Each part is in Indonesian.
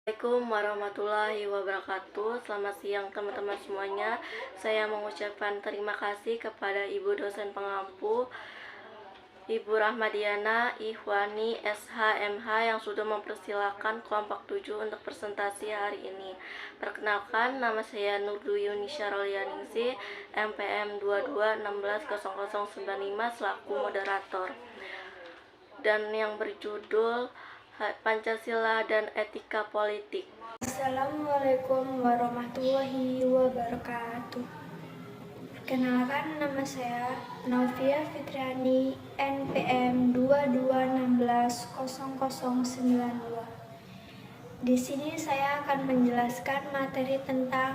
Assalamualaikum warahmatullahi wabarakatuh. Selamat siang teman-teman semuanya. Saya mengucapkan terima kasih kepada Ibu dosen pengampu Ibu Rahmadiana Ihwani SHMH yang sudah mempersilahkan kelompok 7 untuk presentasi hari ini. Perkenalkan, nama saya Nurduyuni Syarolianingsi, MPM 22160095 selaku moderator. Dan yang berjudul Pancasila dan Etika Politik. Assalamualaikum warahmatullahi wabarakatuh. Perkenalkan, nama saya Novia Fitriani, NPM 22160092. Di sini saya akan menjelaskan materi tentang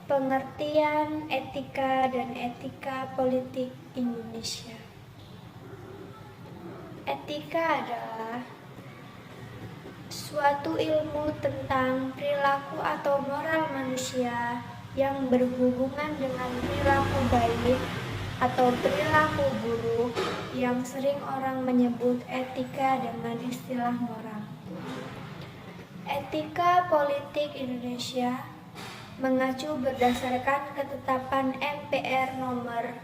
pengertian etika dan etika politik Indonesia. Etika adalah suatu ilmu tentang perilaku atau moral manusia yang berhubungan dengan perilaku baik atau perilaku buruk yang sering orang menyebut etika dengan istilah moral. Etika politik Indonesia mengacu berdasarkan ketetapan MPR nomor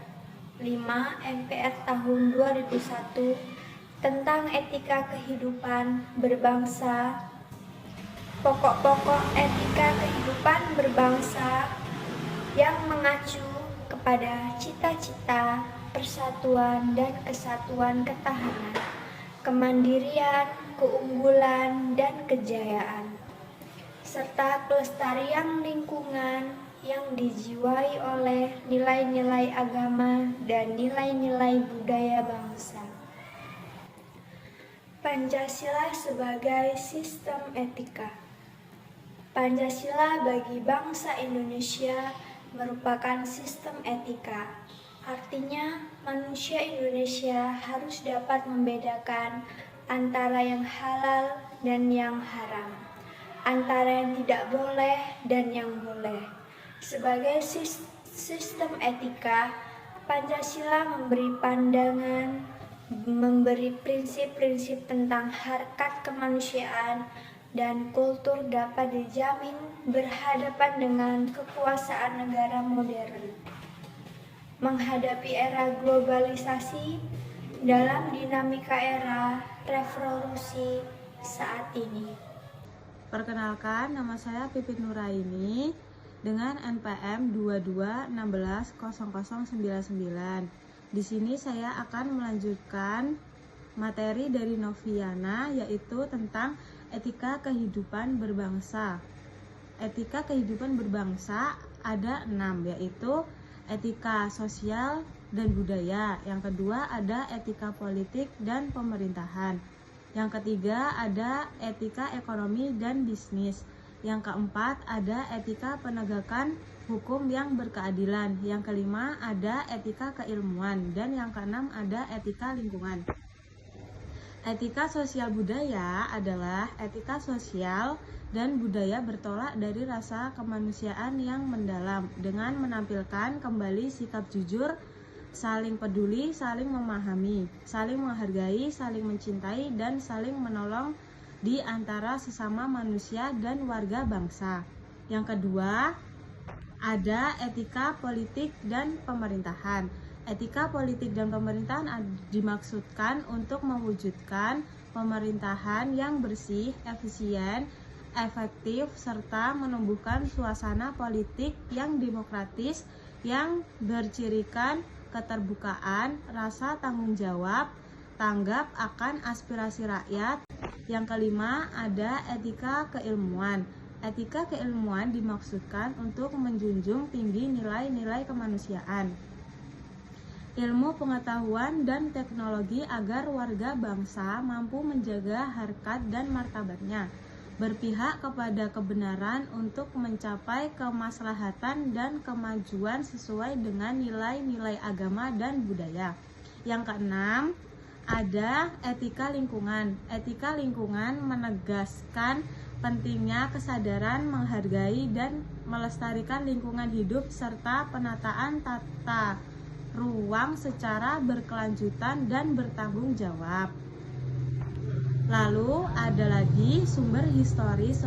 5 MPR tahun 2001 tentang etika kehidupan berbangsa. Pokok-pokok etika kehidupan berbangsa yang mengacu kepada cita-cita, persatuan dan kesatuan, ketahanan, kemandirian, keunggulan dan kejayaan, serta kelestarian lingkungan yang dijiwai oleh nilai-nilai agama dan nilai-nilai budaya bangsa. Pancasila sebagai sistem etika. Pancasila bagi bangsa Indonesia merupakan sistem etika. Artinya, manusia Indonesia harus dapat membedakan antara yang halal dan yang haram, antara yang tidak boleh dan yang boleh. Sebagai sistem etika, Pancasila memberi prinsip-prinsip tentang harkat kemanusiaan dan kultur dapat dijamin berhadapan dengan kekuasaan negara modern. Menghadapi era globalisasi dalam dinamika era revolusi saat ini. Perkenalkan, nama saya Pipit Nuraini dengan NPM 22160099. Di sini saya akan melanjutkan materi dari Noviana, yaitu tentang etika kehidupan berbangsa. Etika kehidupan berbangsa ada 6, yaitu etika sosial dan budaya. Yang kedua ada etika politik dan pemerintahan. Yang ketiga ada etika ekonomi dan bisnis. Yang keempat ada etika penegakan hukum yang berkeadilan. Yang kelima ada etika keilmuan. Dan yang keenam ada etika lingkungan. Etika sosial budaya adalah etika sosial dan budaya bertolak dari rasa kemanusiaan yang mendalam dengan menampilkan kembali sikap jujur, saling peduli, saling memahami, saling menghargai, saling mencintai, dan saling menolong di antara sesama manusia dan warga bangsa. Yang kedua, ada etika politik dan pemerintahan. Etika politik dan pemerintahan dimaksudkan untuk mewujudkan pemerintahan yang bersih, efisien, efektif, serta menumbuhkan suasana politik yang demokratis yang bercirikan keterbukaan, rasa tanggung jawab, tanggap akan aspirasi rakyat. Yang kelima ada etika keilmuan. Etika keilmuan dimaksudkan untuk menjunjung tinggi nilai-nilai kemanusiaan, ilmu pengetahuan dan teknologi agar warga bangsa mampu menjaga harkat dan martabatnya, berpihak kepada kebenaran untuk mencapai kemaslahatan dan kemajuan sesuai dengan nilai-nilai agama dan budaya. Yang keenam ada etika lingkungan. Etika lingkungan menegaskan pentingnya kesadaran menghargai dan melestarikan lingkungan hidup serta penataan tata ruang secara berkelanjutan dan bertanggung jawab. Lalu ada lagi sumber historis,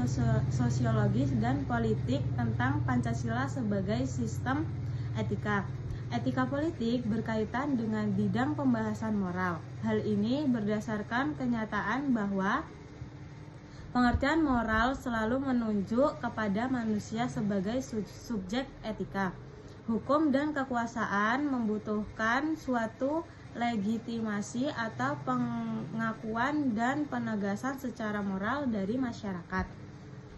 sosiologis, dan politik tentang Pancasila sebagai sistem etika. Etika politik berkaitan dengan bidang pembahasan moral. Hal ini berdasarkan kenyataan bahwa pengertian moral selalu menunjuk kepada manusia sebagai subjek etika. Hukum dan kekuasaan membutuhkan suatu legitimasi atau pengakuan dan penegasan secara moral dari masyarakat.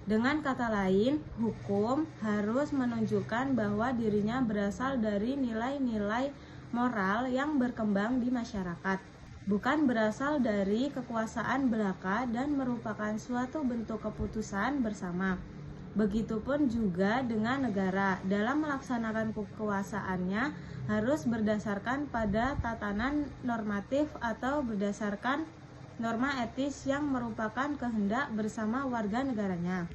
Dengan kata lain, hukum harus menunjukkan bahwa dirinya berasal dari nilai-nilai moral yang berkembang di masyarakat, bukan berasal dari kekuasaan belaka dan merupakan suatu bentuk keputusan bersama. Begitupun juga dengan negara, dalam melaksanakan kekuasaannya harus berdasarkan pada tatanan normatif atau berdasarkan norma etis yang merupakan kehendak bersama warga negaranya.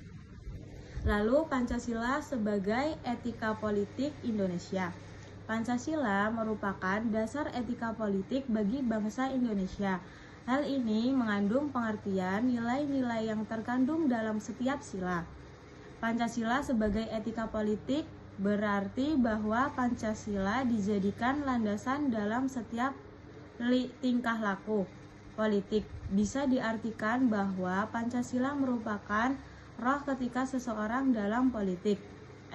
Lalu Pancasila sebagai etika politik Indonesia. Pancasila merupakan dasar etika politik bagi bangsa Indonesia. Hal ini mengandung pengertian nilai-nilai yang terkandung dalam setiap sila. Pancasila sebagai etika politik berarti bahwa Pancasila dijadikan landasan dalam setiap tingkah laku politik. Bisa diartikan bahwa Pancasila merupakan roh ketika seseorang dalam politik.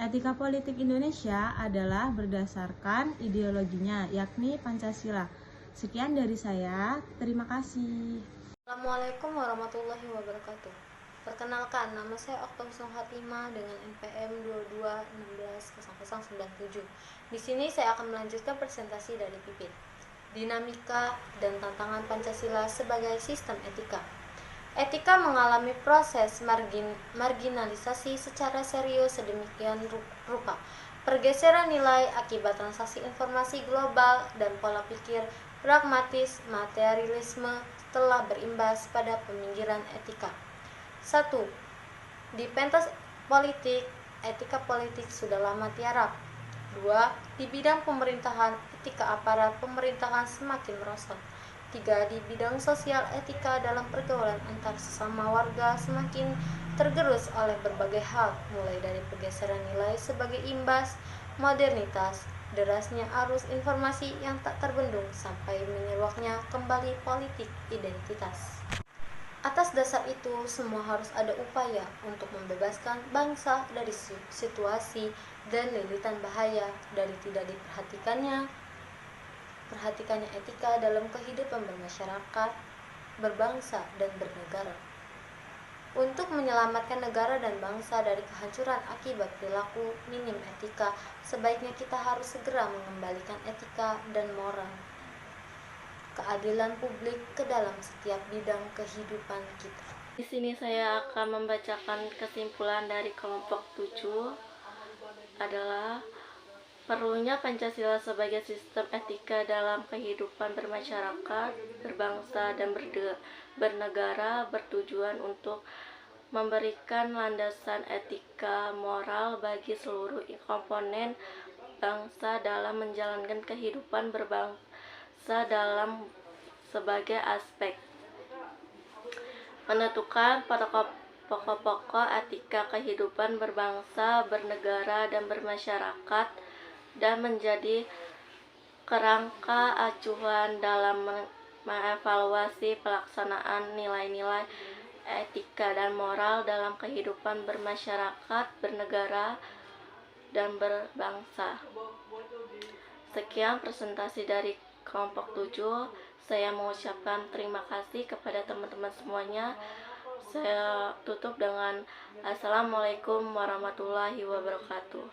Etika politik Indonesia adalah berdasarkan ideologinya, yakni Pancasila. Sekian dari saya, terima kasih. Assalamualaikum warahmatullahi wabarakatuh. Perkenalkan, nama saya Oktavius Hatimah dengan NPM 22160097. Di sini saya akan melanjutkan presentasi dari Pipit. Dinamika dan tantangan Pancasila sebagai sistem etika. Etika mengalami proses marginalisasi secara serius sedemikian rupa. Pergeseran nilai akibat transaksi informasi global dan pola pikir pragmatis materialisme telah berimbas pada peminggiran etika. 1. Di pentas politik, etika politik sudah lama tiarap. 2. Di bidang pemerintahan, etika aparat pemerintahan semakin merosot. 3. Di bidang sosial, etika dalam pergaulan antar sesama warga semakin tergerus oleh berbagai hal, mulai dari pergeseran nilai sebagai imbas modernitas, derasnya arus informasi yang tak terbendung, sampai menyeruaknya kembali politik identitas. Atas dasar itu, semua harus ada upaya untuk membebaskan bangsa dari situasi dan lilitan bahaya dari tidak diperhatikannya etika dalam kehidupan bermasyarakat, berbangsa, dan bernegara. Untuk menyelamatkan negara dan bangsa dari kehancuran akibat perilaku minim etika, sebaiknya kita harus segera mengembalikan etika dan moral keadilan publik ke dalam setiap bidang kehidupan kita. Di sini saya akan membacakan kesimpulan dari kelompok 7 adalah perlunya Pancasila sebagai sistem etika dalam kehidupan bermasyarakat, berbangsa, dan bernegara bertujuan untuk memberikan landasan etika moral bagi seluruh komponen bangsa dalam menjalankan kehidupan berbangsa dalam sebagai aspek menentukan pokok-pokok etika kehidupan berbangsa, bernegara, dan bermasyarakat, dan menjadi kerangka acuan dalam mengevaluasi pelaksanaan nilai-nilai etika dan moral dalam kehidupan bermasyarakat, bernegara, dan berbangsa. Sekian presentasi dari kelompok 7. Saya mengucapkan terima kasih kepada teman-teman semuanya. Saya tutup dengan Assalamualaikum warahmatullahi wabarakatuh.